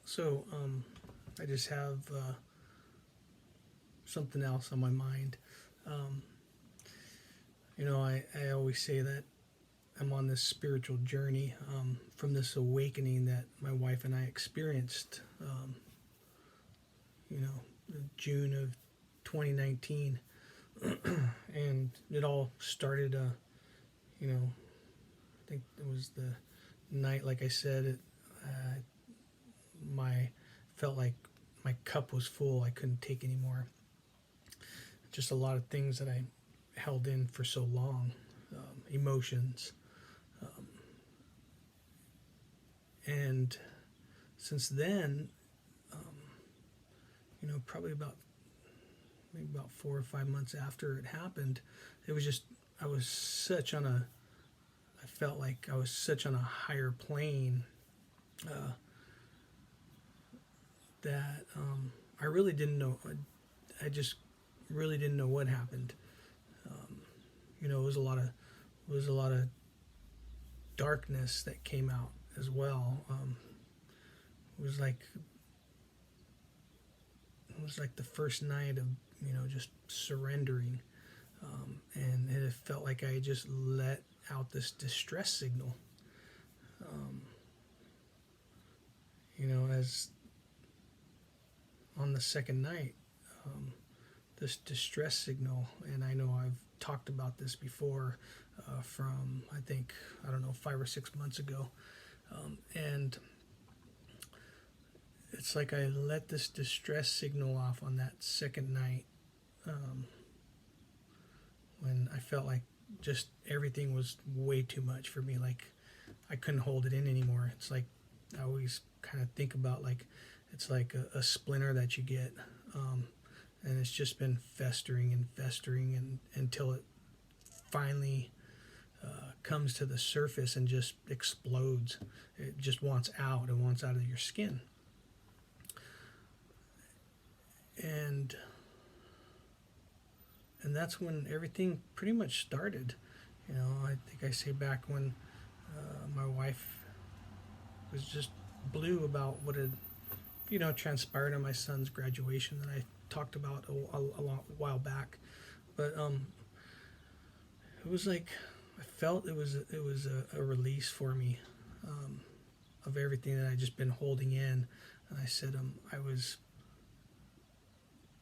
So, I just have something else on my mind. Um, I always say that I'm on this spiritual journey from this awakening that my wife and I experienced, you know, June of 2019. And it all started, you know, I think it was the night, like I said, my felt like my cup was full. I couldn't take anymore. Just a lot of things that I held in for so long, emotions, and since then, probably about maybe about 4 or 5 months after it happened, it was just I was such on a I felt like I was such on a higher plane uh, that I really didn't know. I just really didn't know what happened. It was a lot of darkness that came out as well. It was like the first night of just surrendering, and it felt like I just let out this distress signal. Um, as on the second night, um, this distress signal, and I know I've talked about this before, from I don't know 5 or 6 months ago, and it's like I let this distress signal off on that second night, um, when I felt like just everything was way too much for me. Like I couldn't hold it in anymore. It's like I always kind of think about like it's like a splinter that you get, and it's just been festering and festering and until it finally comes to the surface and just explodes. It just wants out and wants out of your skin. And that's when everything pretty much started. I think I say back when my wife was just blue about what had transpired at my son's graduation that I talked about a long while back. But it was like I felt it was a release for me, of everything that I just been holding in. And I said, I was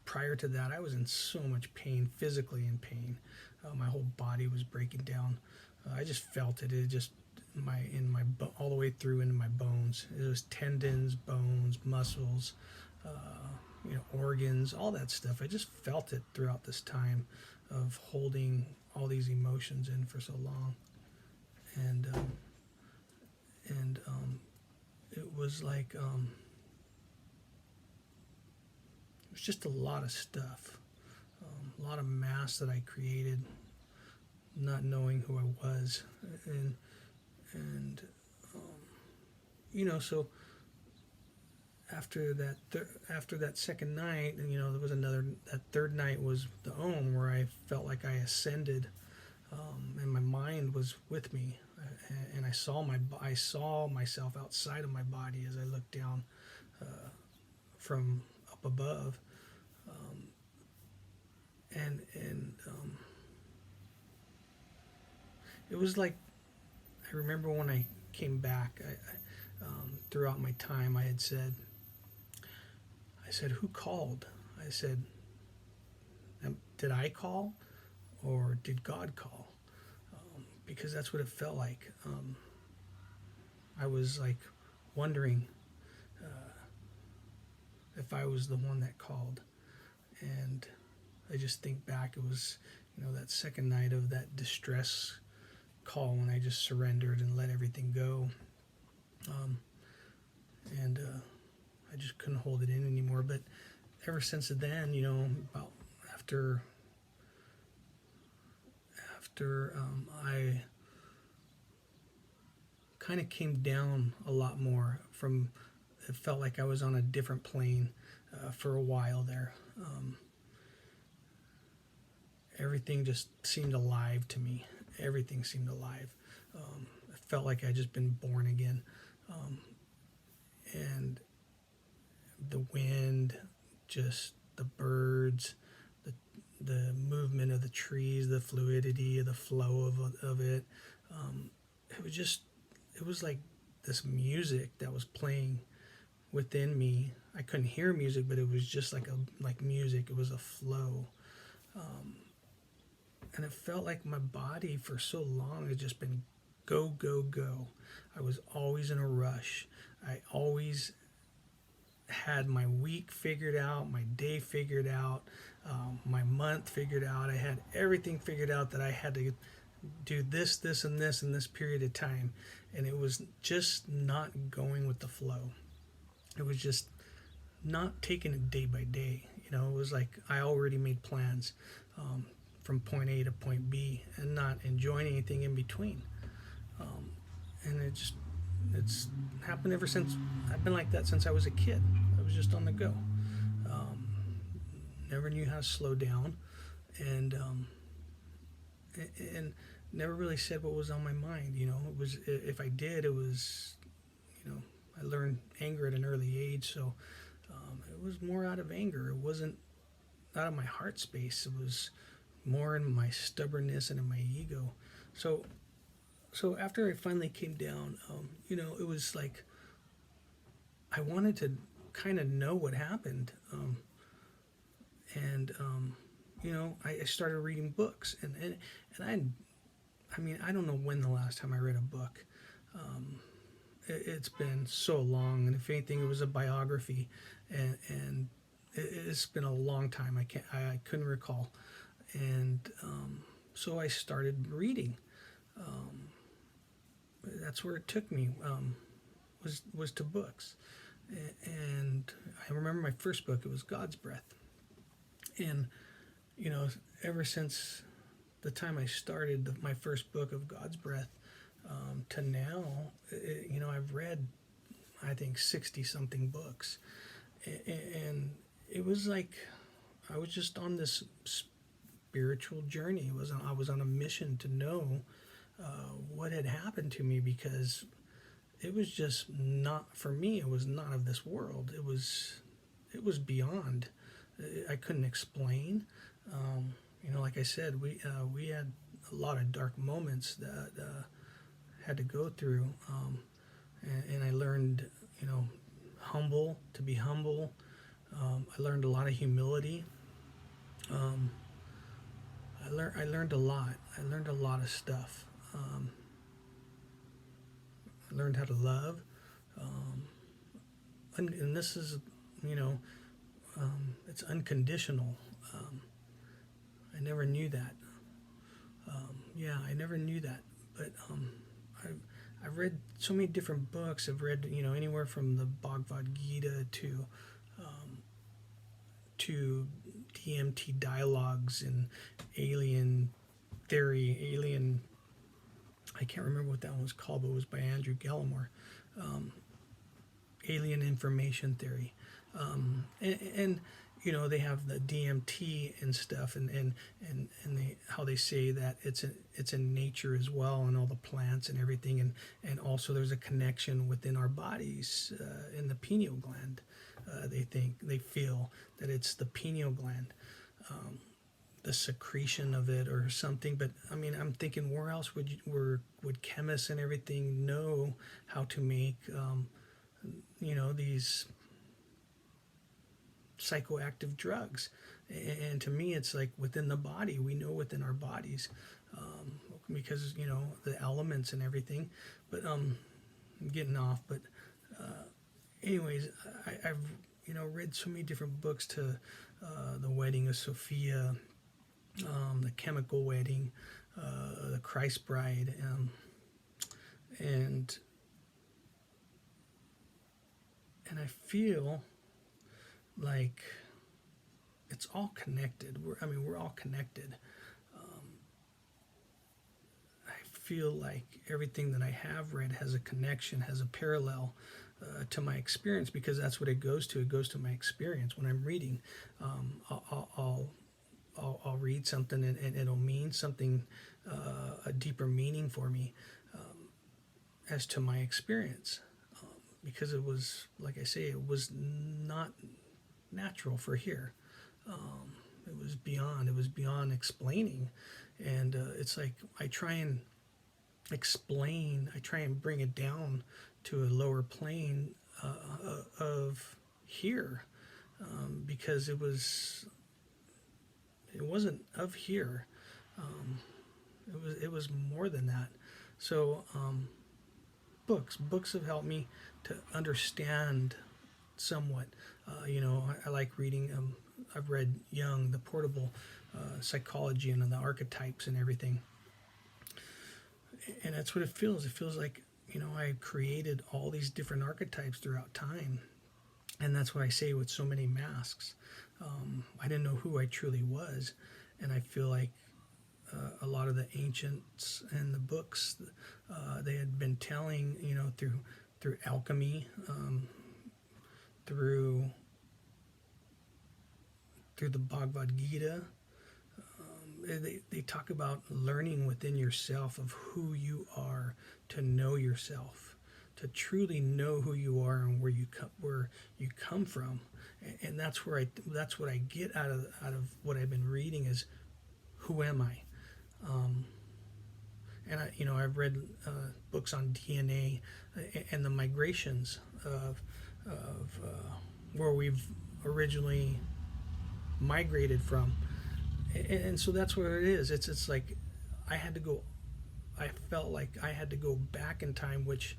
prior to that I was in so much pain, physically in pain. My whole body was breaking down. I just felt it. It just all the way through into my bones. It was tendons, bones, muscles, organs, all that stuff. I just felt it throughout this time of holding all these emotions in for so long, and it was like it was just a lot of stuff, a lot of mass that I created, not knowing who I was, and so after that second night, and there was another. That third night was the where I felt like I ascended, and my mind was with me, and I saw myself outside of my body as I looked down from up above, and it was like I remember when I came back. Throughout my time, I said, who called? I said, did I call or did God call? Because that's what it felt like. I was like wondering if I was the one that called. And I just think back, it was, that second night of that distress call when I just surrendered and let everything go. And I just couldn't hold it in anymore. But ever since then, about after I kind of came down a lot more from. It felt like I was on a different plane for a while there. Everything just seemed alive to me. Everything seemed alive. It felt like I just been born again. And wind, just the birds, the the movement of the trees, the fluidity of the flow of it. It was just, it was like this music that was playing within me. I couldn't hear music, but it was just like music. It was a flow, and it felt like my body for so long had just been go go go. I was always in a rush. I always had my week figured out, my day figured out, my month figured out. I had everything figured out that I had to do this, this, and this in this period of time. And it was just not going with the flow. It was just not taking it day by day. You know, it was like I already made plans from point A to point B and not enjoying anything in between. And it's happened ever since. I've been like that since I was a kid. I was just on the go. Never knew how to slow down, and and never really said what was on my mind. You know, it was, if I did, it was, you know, I learned anger at an early age, so it was more out of anger. It wasn't out of my heart space. It was more in my stubbornness and in my ego. So after I finally came down, you know, it was like I wanted to kind of know what happened, and you know, I started reading books, and I mean, I don't know when the last time I read a book. It's been so long, and if anything, it was a biography, and it's been a long time. I couldn't recall, and so I started reading. That's where it took me, was to books, and I remember my first book. It was God's Breath, and you know, ever since the time I started my first book of God's Breath, to now, you know, I've read, I think, 60 something books, and it was like I was just on this spiritual journey. I was on a mission to know what had happened to me, because it was just not, for me, it was not of this world. It was beyond. I couldn't explain. You know, like I said, we had a lot of dark moments that had to go through, and I learned, you know, to be humble. I learned a lot of humility. I learned a lot. I learned a lot of stuff. I learned how to love, and this is, you know, it's unconditional. I never knew that. Yeah, I never knew that. But I've read so many different books. I've read, you know, anywhere from the Bhagavad Gita to DMT dialogues and alien theory, I can't remember what that one was called, but it was by Andrew Gallimore. Alien information theory. And you know, they have the DMT and stuff, and how they say that it's in nature as well, and all the plants and everything, and also there's a connection within our bodies, in the pineal gland. They feel that it's the pineal gland, the secretion of it or something. But I mean, I'm thinking, where else would chemists and everything know how to make you know, these psychoactive drugs? And to me, it's like within the body. We know within our bodies, because, you know, the elements and everything. But I'm getting off. But anyways, I've, you know, read so many different books, to the Wedding of Sophia, the Chemical Wedding, the Christ Bride, and I feel like it's all connected. We're all connected. I feel like everything that I have read has a connection, has a parallel to my experience, because that's what it goes to. It goes to my experience. When I'm reading, I'll read something, and it'll mean something, a deeper meaning for me, as to my experience, because it was, like I say, it was not natural for here. It was beyond. It was beyond explaining, and it's like I try and explain. I try and bring it down to a lower plane of here, because it wasn't of here. Um, it was more than that. So books have helped me to understand somewhat. I like reading. I've read Jung, the portable psychology, and the archetypes and everything. And that's what it feels. It feels like, I created all these different archetypes throughout time. And that's what I say with so many masks. I didn't know who I truly was. And I feel like a lot of the ancients and the books, they had been telling, through alchemy, through the Bhagavad Gita. They talk about learning within yourself of who you are, to know yourself, to truly know who you are and where you come from. And that's what I get out of what I've been reading is, who am I? And I've read books on DNA and the migrations of where we've originally migrated from. And so that's where it is. It's like I had to go. I felt like I had to go back in time, which,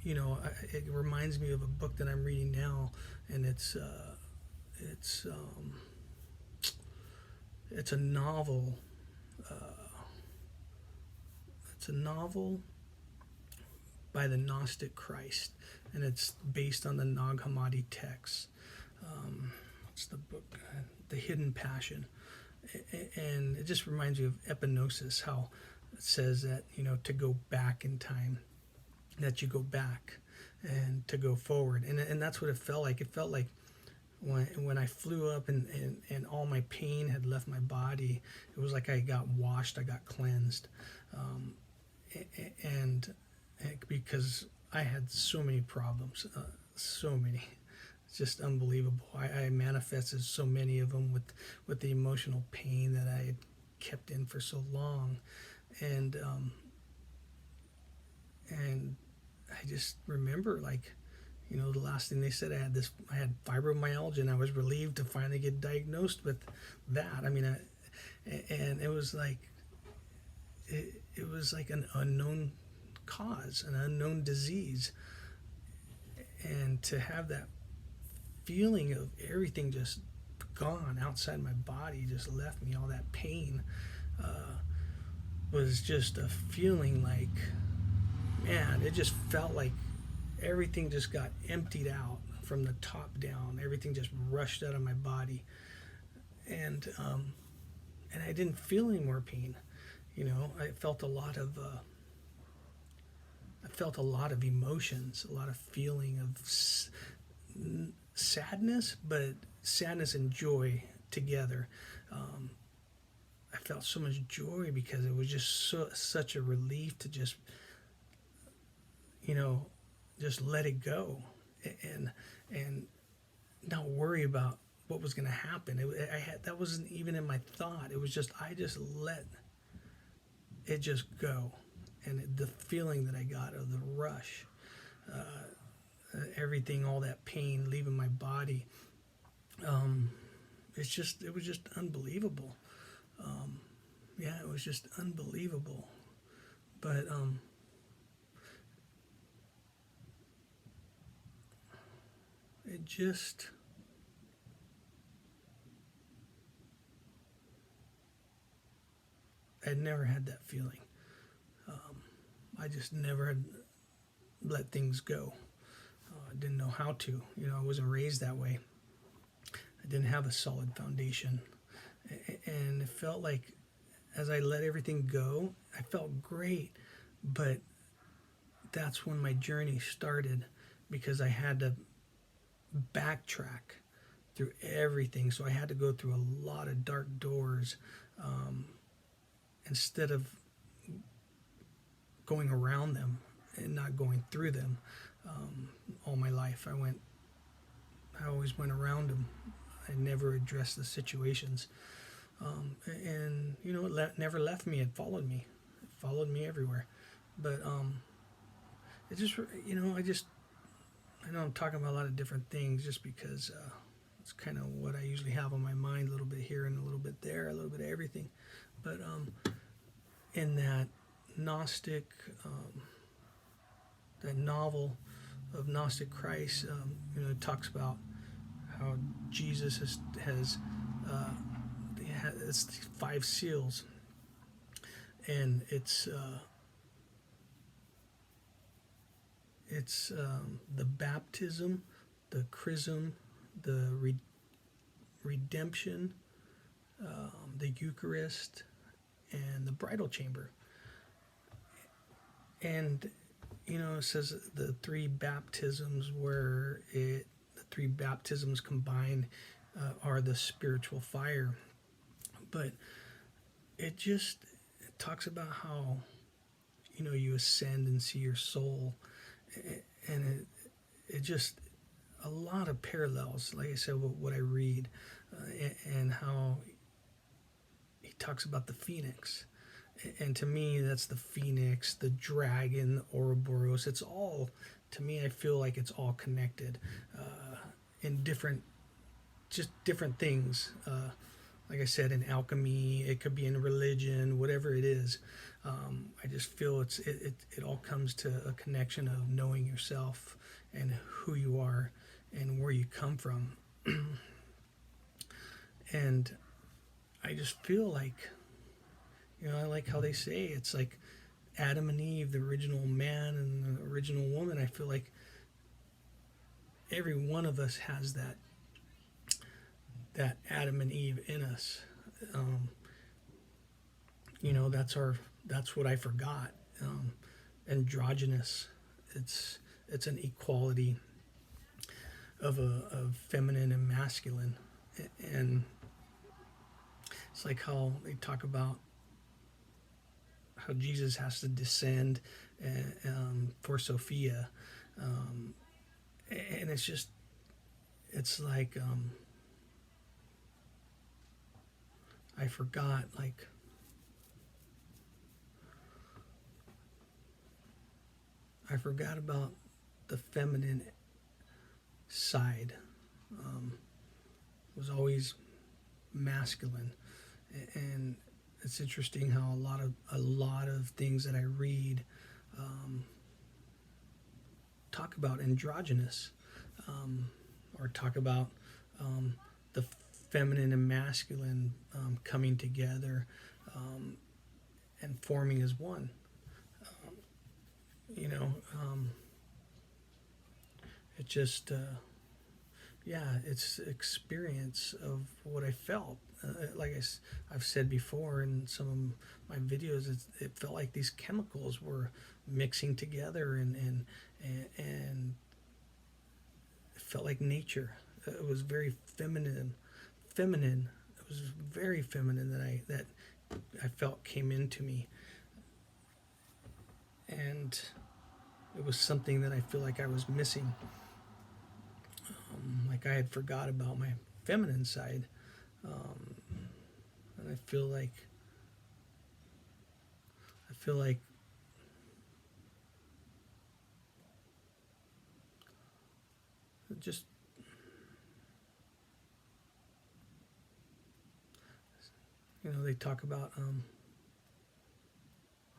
it reminds me of a book that I'm reading now, and it's a novel. It's a novel by the Gnostic Christ, and it's based on the Nag Hammadi texts. It's the book, The Hidden Passion. And it just reminds me of epignosis, how it says that, to go back in time, that you go back and to go forward. And that's what it felt like. It felt like when I flew up and all my pain had left my body, it was like I got washed, I got cleansed. And because I had so many problems, so many. It's just unbelievable. I manifested so many of them with the emotional pain that I had kept in for so long, and I just remember, like, the last thing they said, I had fibromyalgia, and I was relieved to finally get diagnosed with that. I mean, and it was like it was like an unknown cause, an unknown disease, and to have that feeling of everything just gone outside my body, just left me, all that pain, was just a feeling like, man, it just felt like everything just got emptied out from the top down. Everything just rushed out of my body, and I didn't feel any more pain. I felt a lot of emotions, a lot of feeling of sadness, but sadness and joy together. I felt so much joy because it was just such a relief to just let it go and not worry about what was going to happen. That wasn't even in my thought. It was just I just let it just go, and the feeling that I got of the rush. Everything, all that pain leaving my body, it was just unbelievable. It was just unbelievable. But it just, I'd never had that feeling. I just never had let things go. I didn't know how to. I wasn't raised that way. I didn't have a solid foundation. And it felt like as I let everything go, I felt great. But that's when my journey started, because I had to backtrack through everything. So I had to go through a lot of dark doors, instead of going around them and not going through them. All my life I I always went around them. I never addressed the situations. And you know, it never left me. It followed me. It followed me everywhere. But it just, you know, I know I'm talking about a lot of different things just because it's kind of what I usually have on my mind, a little bit here and a little bit there, a little bit of everything. But in that Gnostic, that novel of Gnostic Christ, you know, it talks about how Jesus has it's 5 seals, and it's the baptism, the chrism, the redemption, the Eucharist, and the bridal chamber. And you know, it says the 3 baptisms the 3 baptisms combined are the spiritual fire. But it talks about how, you know, you ascend and see your soul, and it just a lot of parallels, like I said, with what I read, and how he talks about the phoenix. And to me, that's the phoenix, the dragon, the Ouroboros. It's all, to me, I feel like it's all connected in just different things. Like I said, in alchemy, it could be in religion, whatever it is. I just feel it all comes to a connection of knowing yourself and who you are and where you come from. And I just feel like, you know, I like how they say it's like Adam and Eve, the original man and the original woman. I feel like every one of us has that Adam and Eve in us. You know, that's what I forgot. Androgynous. It's an equality of feminine and masculine, and it's like how they talk about how Jesus has to descend for Sophia, and it's like I forgot about the feminine side. Was always masculine, and it's interesting how a lot of things that I read talk about androgynous, or talk about the feminine and masculine coming together and forming as one. You know, it just it's experience of what I felt. Like I've said before in some of my videos, it felt like these chemicals were mixing together, and it felt like nature. It was very feminine. It was very feminine that I felt came into me, and it was something that I feel like I was missing. Like I had forgot about my feminine side, and I feel like just, you know, they talk about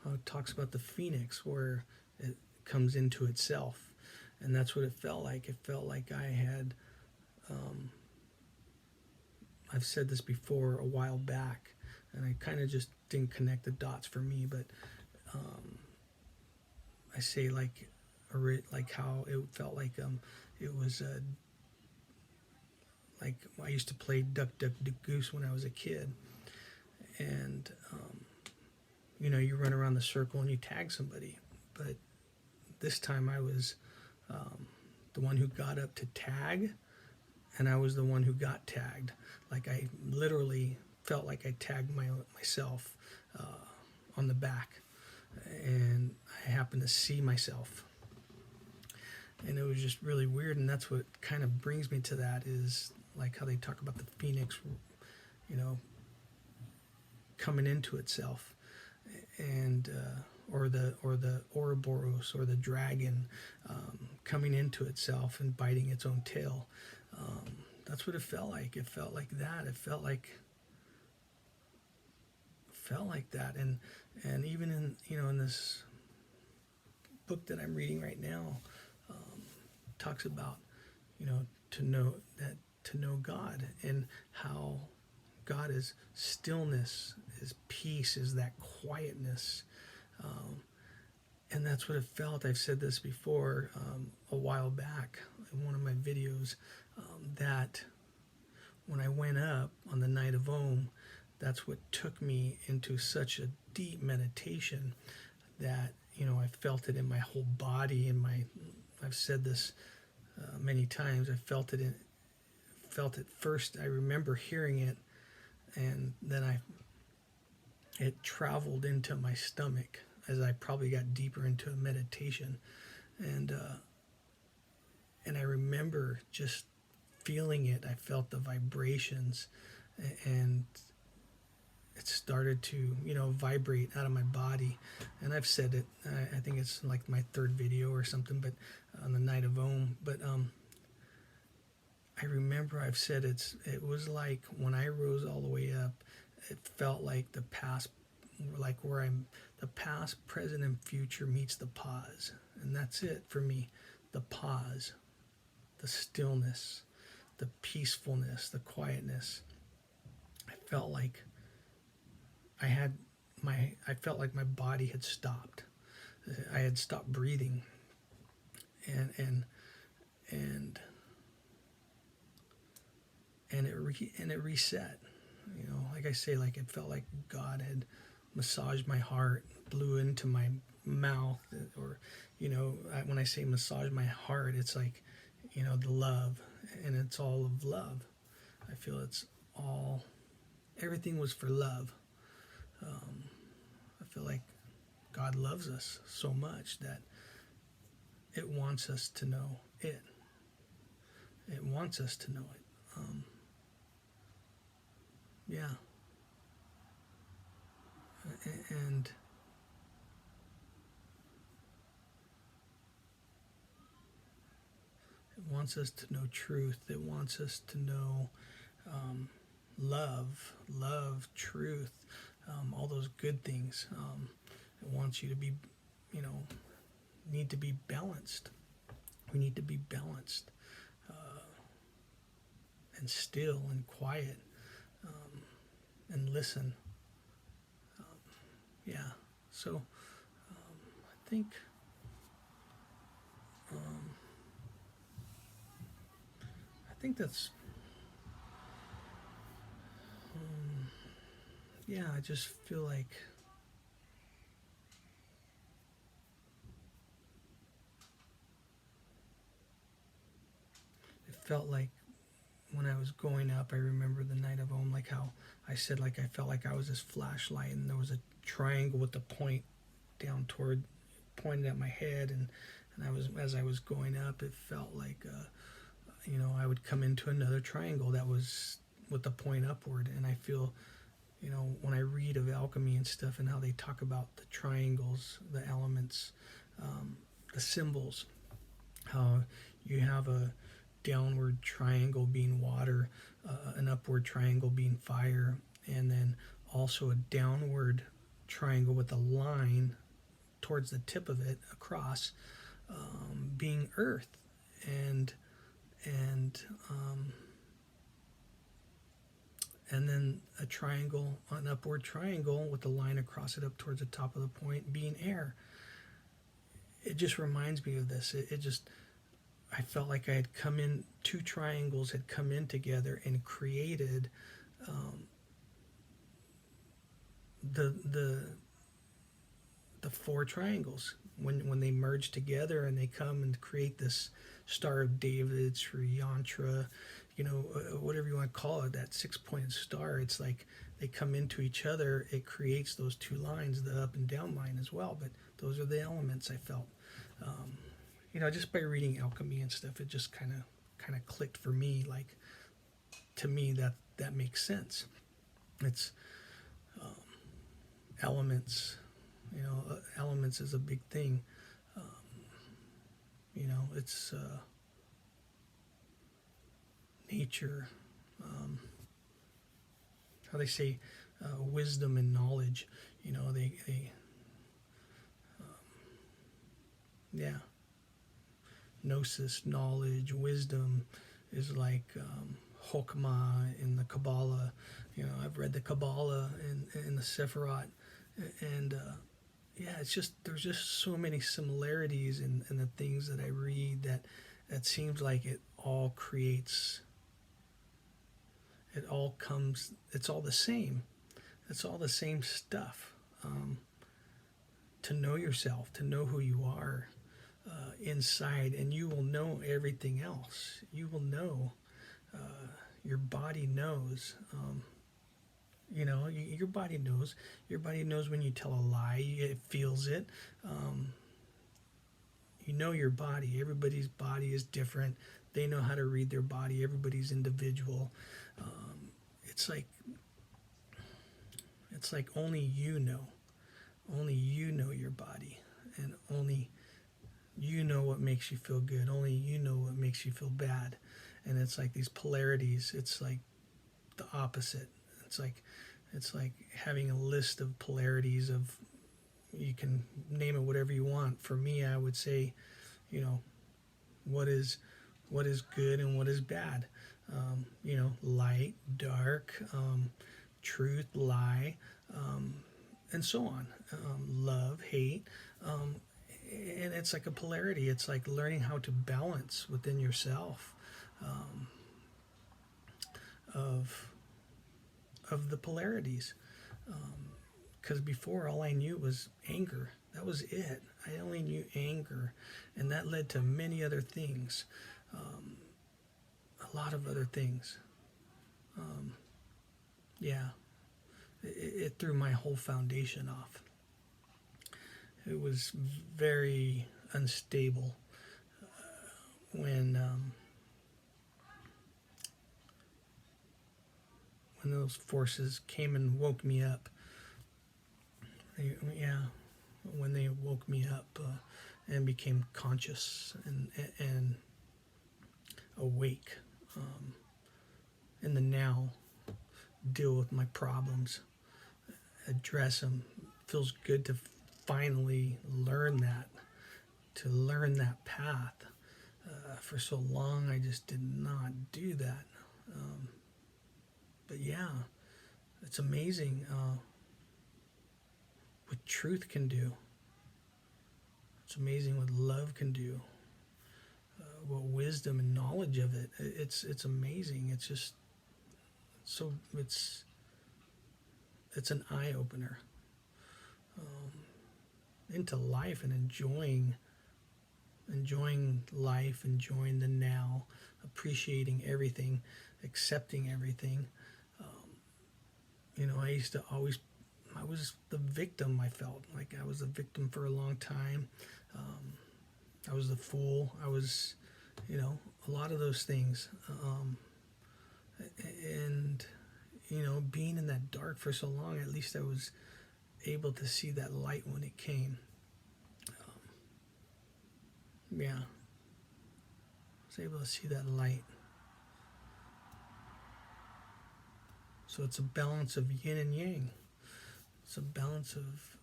how it talks about the phoenix, where it comes into itself, and that's what it felt like. It felt like I had, I've said this before a while back, and I kind of just didn't connect the dots for me, but I say like how it felt like it was like I used to play duck duck goose when I was a kid, and you know, you run around the circle and you tag somebody, but this time I was the one who got up to tag, and I was the one who got tagged. Like I literally felt like I tagged myself on the back, and I happened to see myself, And it was just really weird. And that's what kind of brings me to that, is like how they talk about the phoenix, you know, coming into itself, and or the Ouroboros, or the dragon, coming into itself and biting its own tail. That's what it felt like. It felt like that. It felt like that. And even in, in this book that I'm reading right now, talks about, to know that, to know God, and how God is stillness, is peace, is that quietness. And that's what it felt. I've said this before, a while back in one of my videos, that when I went up on the night of Om, that's what took me into such a deep meditation, that I felt it in my whole body. I've said this many times. I felt it first. I remember hearing it, and then it traveled into my stomach as I probably got deeper into a meditation, and I remember just feeling it. I felt the vibrations, and it started to vibrate out of my body. And I've said it, I think it's like my third video or something, but on the night of Om. But I remember I've said it was like when I rose all the way up, it felt like the past, like the past, present, and future meets the pause. And that's it for me. The pause, the stillness, the peacefulness, the quietness. I felt like I felt like my body had stopped. I had stopped breathing, and it reset. Like I say, like it felt like God had massaged my heart, blew into my mouth, or when I say massage my heart, it's like the love, and it's all of love. I feel everything was for love. I feel like God loves us so much that it wants us to know it. It wants us to know it. Yeah. And it wants us to know truth. It wants us to know love, truth, all those good things. It wants you to be, need to be balanced. We need to be balanced, and still and quiet, and listen. Yeah. So I think that's. Yeah, I just feel like it felt like when I was going up, I remember the night of Om, like how I said, like I felt like I was this flashlight, and there was a triangle with the point down toward, pointed at my head, and as I was going up, it felt like I would come into another triangle that was with the point upward. And I feel, when I read of alchemy and stuff, and how they talk about the triangles, the elements, the symbols, how you have a downward triangle being water, an upward triangle being fire, and then also a downward triangle with a line towards the tip of it across, being earth, and then a triangle, an upward triangle with a line across it up towards the top of the point being air. It just reminds me of this. I felt like I had come in, two triangles had come in together and created the four triangles. When they merge together and they come and create this Star of David, Sri Yantra, whatever you want to call it, that 6-pointed star. It's like they come into each other. It creates those two lines, the up and down line as well. But those are the elements I felt. just by reading alchemy and stuff, it just kind of clicked for me. Like, to me, that makes sense. It's elements. Elements is a big thing. It's nature. How they say wisdom and knowledge. They yeah. Gnosis, knowledge, wisdom is like Chokmah in the Kabbalah. I've read the Kabbalah and the Sephirot, and yeah, it's just there's just so many similarities in the things that I read that seems like it all creates. It all comes. It's all the same. It's all the same stuff. To know yourself, to know who you are inside, and you will know everything else. You will know. Your body knows. Your body knows. Your body knows when you tell a lie. It feels it. Your body. Everybody's body is different. They know how to read their body. Everybody's individual. It's like only you know. Only you know your body, and only you know what makes you feel good. Only you know what makes you feel bad. And it's like these polarities. It's like the opposite. It's like having a list of polarities of, you can name it whatever you want. For me, I would say, what is good and what is bad. Light, dark, truth, lie, and so on. Love, hate. And it's like a polarity. It's like learning how to balance within yourself of the polarities. Because before, all I knew was anger. That was it. I only knew anger, and that led to many other things, a lot of other things. Yeah, it threw my whole foundation off. It was very unstable when those forces came and woke me up. When they woke me up and became conscious and awake in the now, deal with my problems, address them. Feels good to finally learn that path. For so long, I just did not do that. But yeah, it's amazing what truth can do. It's amazing what love can do. What wisdom and knowledge of it. It's amazing. It's just it's an eye opener into life and enjoying life, enjoying the now, appreciating everything, accepting everything. I was the victim. I felt like I was the victim for a long time. I was the fool. I was, a lot of those things. And, being in that dark for so long, at least I was able to see that light when it came. I was able to see that light. So it's a balance of yin and yang. It's a balance of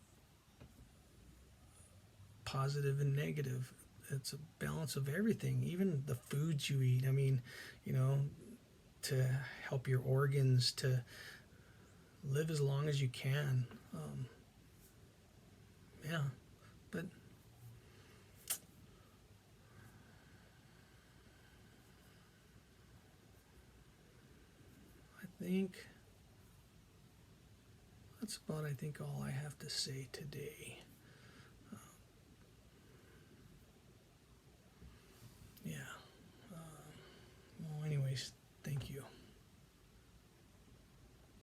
positive and negative. It's a balance of everything, even the foods you eat. I mean, to help your organs to live as long as you can. But I think that's about, all I have to say today.